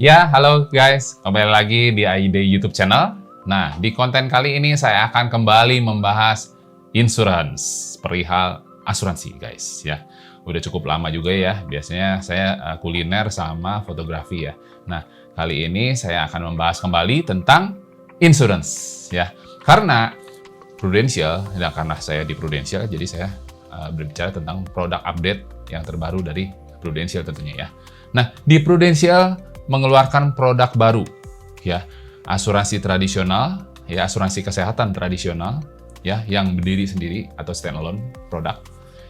Ya, halo guys, kembali lagi di AID YouTube channel. Nah, di konten kali ini saya akan kembali membahas insurance, perihal asuransi guys ya. Udah cukup lama juga ya, biasanya saya kuliner sama fotografi ya. Nah, kali ini saya akan membahas kembali tentang insurance ya. Karena Prudential, ya karena saya di Prudential, jadi saya berbicara tentang produk update yang terbaru dari Prudential tentunya ya. Nah, di Prudential mengeluarkan produk baru ya, asuransi tradisional ya, asuransi kesehatan tradisional ya, yang berdiri sendiri atau standalone produk.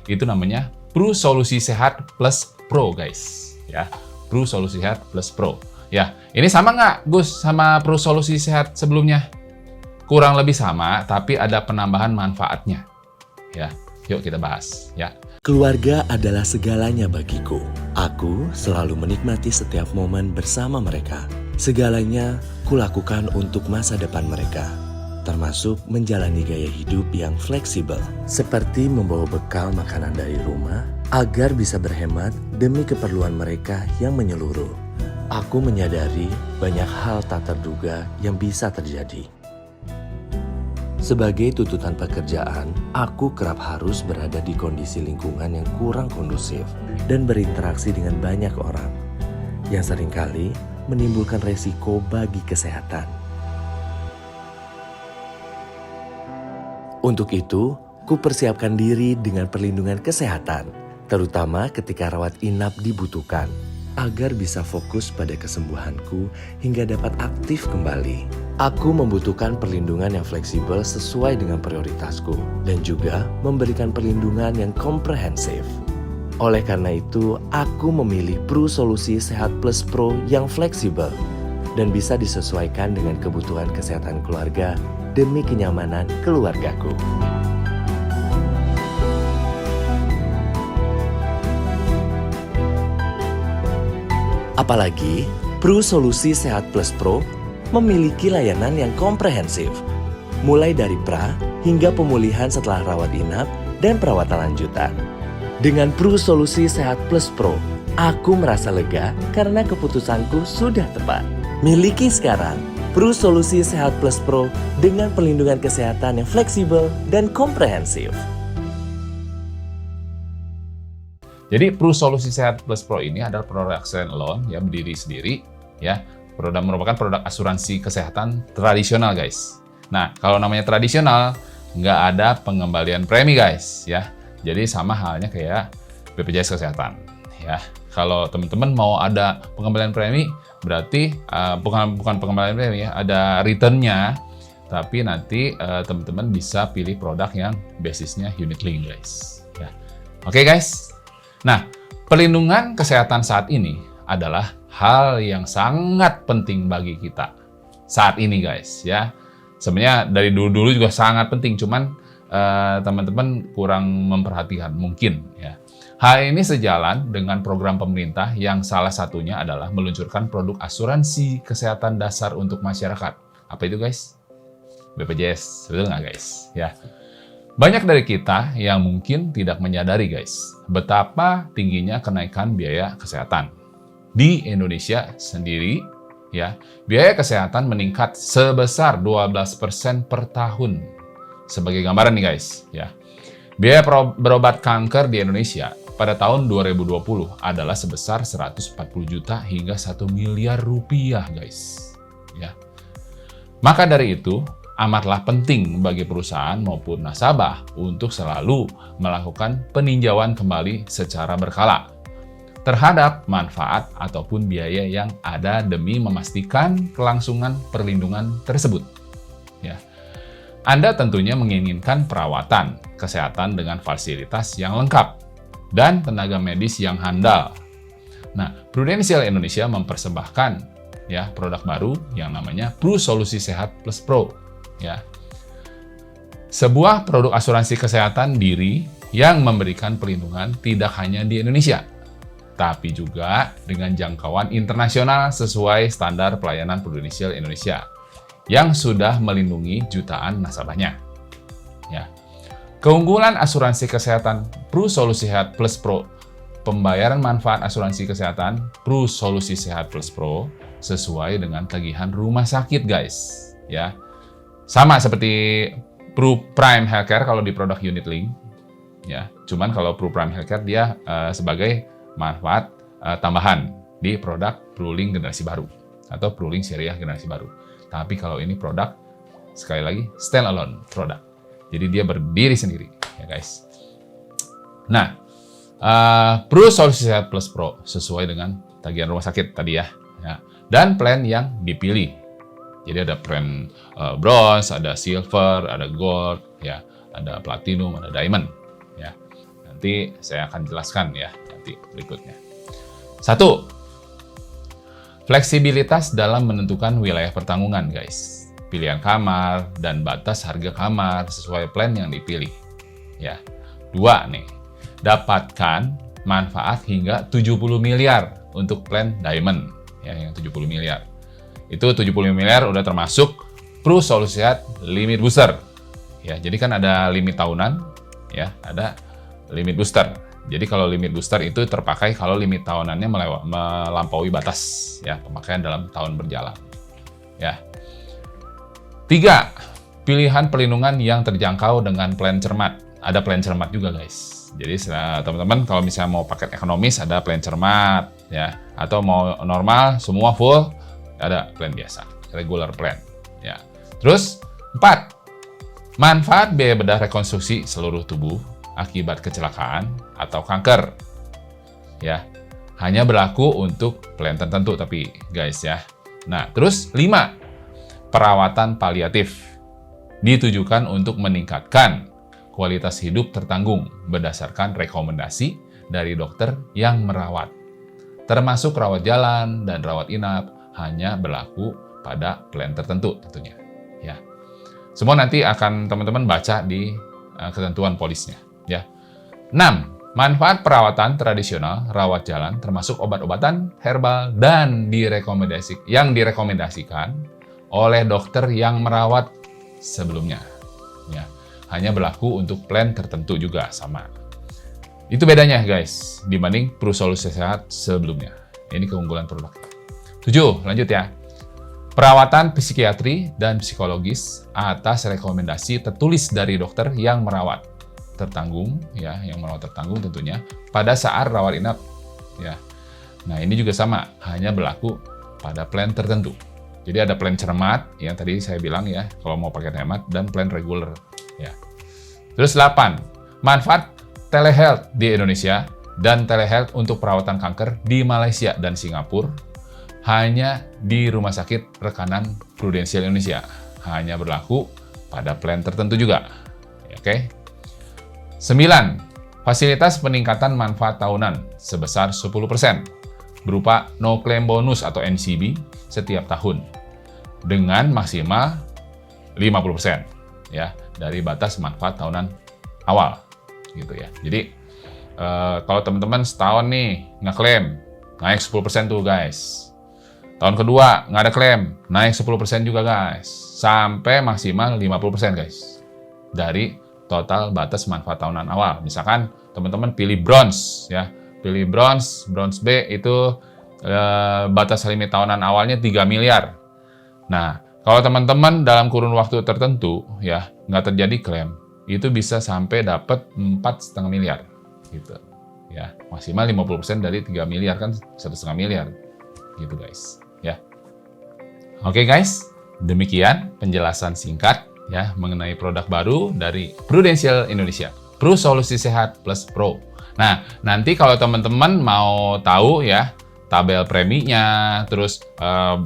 Itu namanya Pru Solusi Sehat Plus Pro guys ya. Pru Solusi Sehat Plus Pro ya. Ini sama nggak Gus sama Pru Solusi Sehat sebelumnya? Kurang lebih sama, tapi ada penambahan manfaatnya ya. Yuk kita bahas ya. Keluarga adalah segalanya bagiku. Aku selalu menikmati setiap momen bersama mereka. Segalanya kulakukan untuk masa depan mereka, termasuk menjalani gaya hidup yang fleksibel, seperti membawa bekal makanan dari rumah agar bisa berhemat demi keperluan mereka yang menyeluruh. Aku menyadari banyak hal tak terduga yang bisa terjadi. Sebagai tuntutan pekerjaan, aku kerap harus berada di kondisi lingkungan yang kurang kondusif dan berinteraksi dengan banyak orang, yang seringkali menimbulkan resiko bagi kesehatan. Untuk itu, kupersiapkan diri dengan perlindungan kesehatan, terutama ketika rawat inap dibutuhkan, agar bisa fokus pada kesembuhanku hingga dapat aktif kembali. Aku membutuhkan perlindungan yang fleksibel sesuai dengan prioritasku dan juga memberikan perlindungan yang komprehensif. Oleh karena itu, aku memilih Pru Solusi Sehat Plus Pro yang fleksibel dan bisa disesuaikan dengan kebutuhan kesehatan keluarga demi kenyamanan keluargaku. Apalagi, Pru Solusi Sehat Plus Pro memiliki layanan yang komprehensif, mulai dari pra hingga pemulihan setelah rawat inap dan perawatan lanjutan. Dengan Pru Solusi Sehat Plus Pro, aku merasa lega karena keputusanku sudah tepat. Miliki sekarang Pru Solusi Sehat Plus Pro dengan perlindungan kesehatan yang fleksibel dan komprehensif. Jadi Pru Solusi Sehat Plus Pro ini adalah produk standalone yang berdiri sendiri ya. Merupakan produk asuransi kesehatan tradisional guys. Nah, kalau namanya tradisional, nggak ada pengembalian premi guys ya. Jadi sama halnya kayak BPJS Kesehatan ya. Kalau teman-teman mau ada pengembalian premi, berarti bukan pengembalian premi ya, ada returnnya. Tapi nanti teman-teman bisa pilih produk yang basisnya unit link guys. Ya. Oke guys. Nah, perlindungan kesehatan saat ini adalah hal yang sangat penting bagi kita saat ini guys ya. Sebenarnya dari dulu-dulu juga sangat penting, cuman teman-teman kurang memperhatikan mungkin ya. Hal ini sejalan dengan program pemerintah yang salah satunya adalah meluncurkan produk asuransi kesehatan dasar untuk masyarakat. Apa itu guys? BPJS, betul nggak guys? Ya. Banyak dari kita yang mungkin tidak menyadari guys, betapa tingginya kenaikan biaya kesehatan. Di Indonesia sendiri, ya, biaya kesehatan meningkat sebesar 12% per tahun. Sebagai gambaran nih guys, ya. Biaya berobat kanker di Indonesia pada tahun 2020 adalah sebesar 140 juta hingga 1 miliar rupiah guys. Ya. Maka dari itu, amatlah penting bagi perusahaan maupun nasabah untuk selalu melakukan peninjauan kembali secara berkala terhadap manfaat ataupun biaya yang ada demi memastikan kelangsungan perlindungan tersebut. Ya. Anda tentunya menginginkan perawatan kesehatan dengan fasilitas yang lengkap dan tenaga medis yang handal. Nah, Prudential Indonesia mempersembahkan ya produk baru yang namanya Pru Solusi Sehat Plus Pro. Ya. Sebuah produk asuransi kesehatan diri yang memberikan perlindungan tidak hanya di Indonesia, tapi juga dengan jangkauan internasional sesuai standar pelayanan Prudential Indonesia yang sudah melindungi jutaan nasabahnya. Ya. Keunggulan asuransi kesehatan Pru Solusi Sehat Plus Pro pembayaran manfaat asuransi kesehatan Pru Solusi Sehat Plus Pro sesuai dengan tagihan rumah sakit, guys. Ya, sama seperti Pru Prime Healthcare kalau di produk unit link. Ya, cuman kalau Pru Prime Healthcare dia sebagai manfaat tambahan di produk PruLink generasi baru atau PruLink Syariah generasi baru. Tapi kalau ini produk, sekali lagi, stand-alone produk. Jadi dia berdiri sendiri, ya guys. Nah, Pru Solusi Sehat Plus Pro sesuai dengan tagihan rumah sakit tadi ya. Dan plan yang dipilih. Jadi ada plan bronze, ada silver, ada gold, ya, ada platinum, ada diamond. Ya, nanti saya akan jelaskan ya nanti berikutnya. 1. Fleksibilitas dalam menentukan wilayah pertanggungan, guys. Pilihan kamar dan batas harga kamar sesuai plan yang dipilih. Ya. 2 nih. Dapatkan manfaat hingga 70 miliar untuk plan diamond, ya, yang 70 miliar. Itu 70 miliar udah termasuk Pru Solusi Sehat limit booster. Ya, jadi kan ada limit tahunan, ya, ada limit booster. Jadi kalau limit booster itu terpakai kalau limit tahunannya melampaui batas, ya, pemakaian dalam tahun berjalan. Ya. 3. Pilihan perlindungan yang terjangkau dengan plan cermat. Ada plan cermat juga, guys. Jadi teman-teman kalau misalnya mau paket ekonomis ada plan cermat, ya, atau mau normal semua full ada plan biasa, regular plan, ya. Terus 4. Manfaat biaya bedah rekonstruksi seluruh tubuh akibat kecelakaan atau kanker, ya, hanya berlaku untuk plan tertentu tapi, guys, ya. Nah, terus 5. Perawatan paliatif ditujukan untuk meningkatkan kualitas hidup tertanggung berdasarkan rekomendasi dari dokter yang merawat, termasuk rawat jalan dan rawat inap hanya berlaku pada plan tertentu tentunya, ya. Semua nanti akan teman-teman baca di ketentuan polisnya, ya. 6. Manfaat perawatan tradisional rawat jalan termasuk obat-obatan herbal dan yang direkomendasikan oleh dokter yang merawat sebelumnya, ya. Hanya berlaku untuk plan tertentu juga sama. Itu bedanya, guys, dibanding Pru Solusi Sehat sebelumnya. Ini keunggulan produk. 7. Lanjut ya. Perawatan psikiatri dan psikologis atas rekomendasi tertulis dari dokter yang merawat tertanggung, ya, yang merawat tertanggung tentunya pada saat rawat inap, ya. Nah, ini juga sama, hanya berlaku pada plan tertentu. Jadi ada plan cermat yang tadi saya bilang, ya, kalau mau pakai hemat, dan plan regular, ya. Terus 8. Manfaat telehealth di Indonesia dan telehealth untuk perawatan kanker di Malaysia dan Singapura hanya di rumah sakit rekanan Prudential Indonesia. Hanya berlaku pada plan tertentu juga. Oke. 9. Fasilitas peningkatan manfaat tahunan sebesar 10% berupa no claim bonus atau NCB setiap tahun dengan maksimal 50%, ya, dari batas manfaat tahunan awal gitu ya. Jadi kalau teman-teman setahun nih ngeklaim naik 10% tuh, guys. Tahun kedua nggak ada klaim, naik 10% juga, guys. Sampai maksimal 50%, guys. Dari total batas manfaat tahunan awal. Misalkan teman-teman pilih bronze, ya. Pilih bronze B itu batas limit tahunan awalnya 3 miliar. Nah, kalau teman-teman dalam kurun waktu tertentu, ya, nggak terjadi klaim, itu bisa sampai dapat 4,5 miliar. Gitu. Ya, maksimal 50% dari 3 miliar kan 1,5 miliar. Gitu, guys. Ya. Oke, guys, demikian penjelasan singkat, ya, mengenai produk baru dari Prudential Indonesia, Pru Solusi Sehat Plus Pro. Nah, nanti kalau teman-teman mau tahu, ya, tabel preminya, terus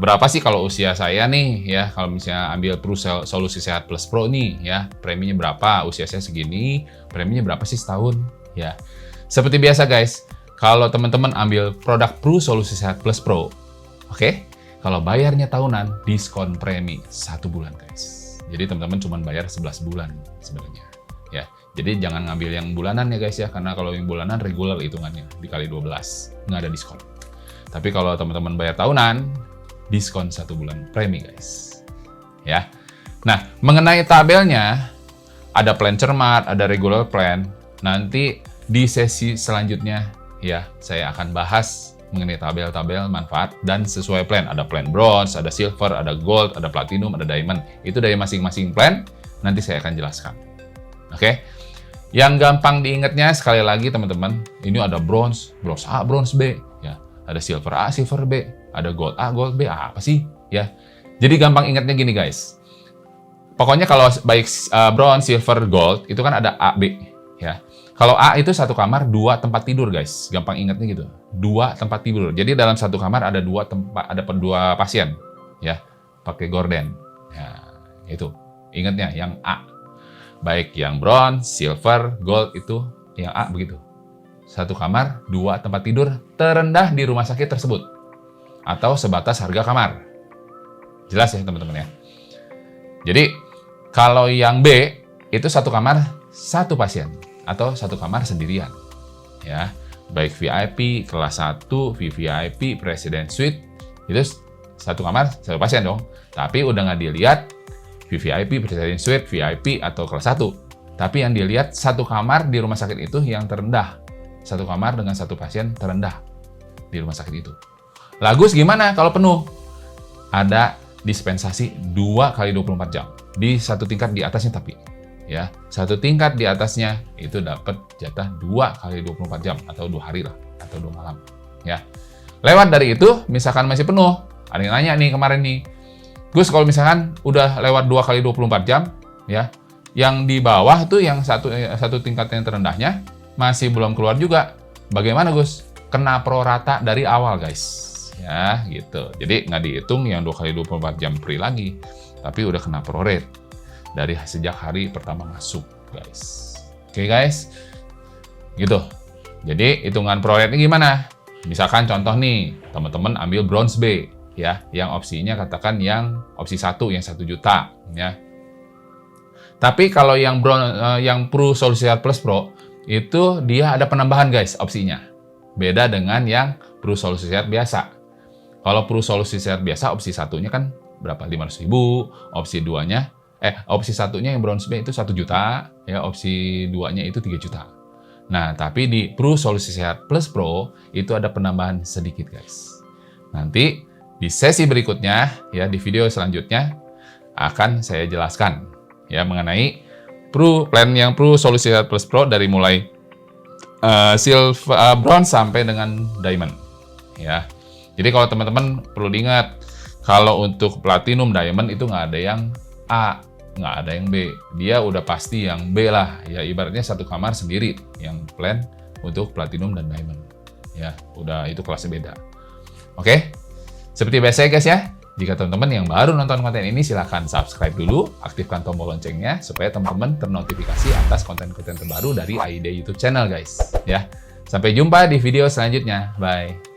berapa sih kalau usia saya nih, ya, kalau misalnya ambil Pru Solusi Sehat Plus Pro nih, ya, preminya berapa, usia saya segini, preminya berapa sih setahun, ya. Seperti biasa, guys, kalau teman-teman ambil produk Pru Solusi Sehat Plus Pro, oke, kalau bayarnya tahunan, diskon premi 1 bulan, guys. Jadi teman-teman cuma bayar 11 bulan sebenarnya, ya. Jadi jangan ngambil yang bulanan ya, guys, ya, karena kalau yang bulanan regular hitungannya dikali 12, nggak ada diskon. Tapi kalau teman-teman bayar tahunan, diskon 1 bulan premi, guys. Ya. Nah, mengenai tabelnya, ada plan cermat, ada regular plan. Nanti di sesi selanjutnya ya saya akan bahas mengenai tabel-tabel manfaat dan sesuai plan. Ada plan bronze, ada silver, ada gold, ada platinum, ada diamond. Itu dari masing-masing plan, nanti saya akan jelaskan. Oke? Yang gampang diingatnya sekali lagi teman-teman, ini ada bronze, bronze A, bronze B, ya. Ada silver A, silver B, ada gold A, gold B, apa sih? Ya. Jadi gampang ingatnya gini guys. Pokoknya kalau baik bronze, silver, gold, itu kan ada A, B, ya. Kalau A itu satu kamar, 2 tempat tidur, guys. Gampang ingatnya gitu. 2 tempat tidur. Jadi dalam satu kamar ada 2 pasien, ya. Pakai gorden. Ya, itu. Ingatnya yang A. Baik yang bronze, silver, gold itu yang A begitu. Satu kamar, 2 tempat tidur terendah di rumah sakit tersebut. Atau sebatas harga kamar. Jelas ya, teman-teman ya. Jadi, kalau yang B itu satu kamar, 1 pasien. Atau satu kamar sendirian, ya, baik VIP kelas 1, VVIP, President Suite, itu satu kamar, 1 pasien dong. Tapi udah nggak dilihat VVIP, President Suite, VIP atau kelas 1. Tapi yang dilihat satu kamar di rumah sakit itu yang terendah, satu kamar dengan 1 pasien terendah di rumah sakit itu. Lagus gimana kalau penuh? Ada dispensasi 2 kali 24 jam di satu tingkat di atasnya tapi. Ya, satu tingkat di atasnya itu dapat jatah 2 kali 24 jam atau 2 hari lah atau 2 malam. Ya, lewat dari itu misalkan masih penuh, ada yang nanya nih kemarin nih, Gus kalau misalkan udah lewat 2 kali 24 jam, ya, yang di bawah tuh yang satu tingkat yang terendahnya masih belum keluar juga. Bagaimana Gus? Kena pro rata dari awal guys. Ya, gitu. Jadi nggak dihitung yang 2 kali 24 jam free lagi, tapi udah kena pro rate dari sejak hari pertama masuk, guys. Oke, guys. Gitu. Jadi, hitungan pro rate ini gimana? Misalkan contoh nih, teman-teman ambil bronze B, ya, yang opsinya katakan yang opsi 1, yang 1 juta, ya. Tapi kalau yang Pro Solusi Sehat Plus Pro, itu dia ada penambahan, guys, opsinya. Beda dengan yang Pro Solusi Sehat biasa. Kalau Pro Solusi Sehat biasa, opsi 1-nya kan berapa? 500.000, opsi 2-nya opsi 1-nya yang bronze B itu 1 juta, ya, opsi 2-nya itu 3 juta. Nah, tapi di Pro Solusi Sehat Plus Pro itu ada penambahan sedikit, guys. Nanti di sesi berikutnya, ya, di video selanjutnya akan saya jelaskan, ya, mengenai plan yang Pro Solusi Sehat Plus Pro dari mulai silver, bronze sampai dengan diamond, ya. Jadi kalau teman-teman perlu diingat, kalau untuk platinum, diamond itu nggak ada yang A, nggak ada yang B. Dia udah pasti yang B lah. Ya, ibaratnya satu kamar sendiri yang plan untuk platinum dan diamond. Ya, udah itu kelasnya beda. Oke? Seperti biasa ya guys ya. Jika teman-teman yang baru nonton konten ini, silahkan subscribe dulu, aktifkan tombol loncengnya, supaya teman-teman ternotifikasi atas konten-konten terbaru dari AID YouTube channel guys. Ya, sampai jumpa di video selanjutnya. Bye.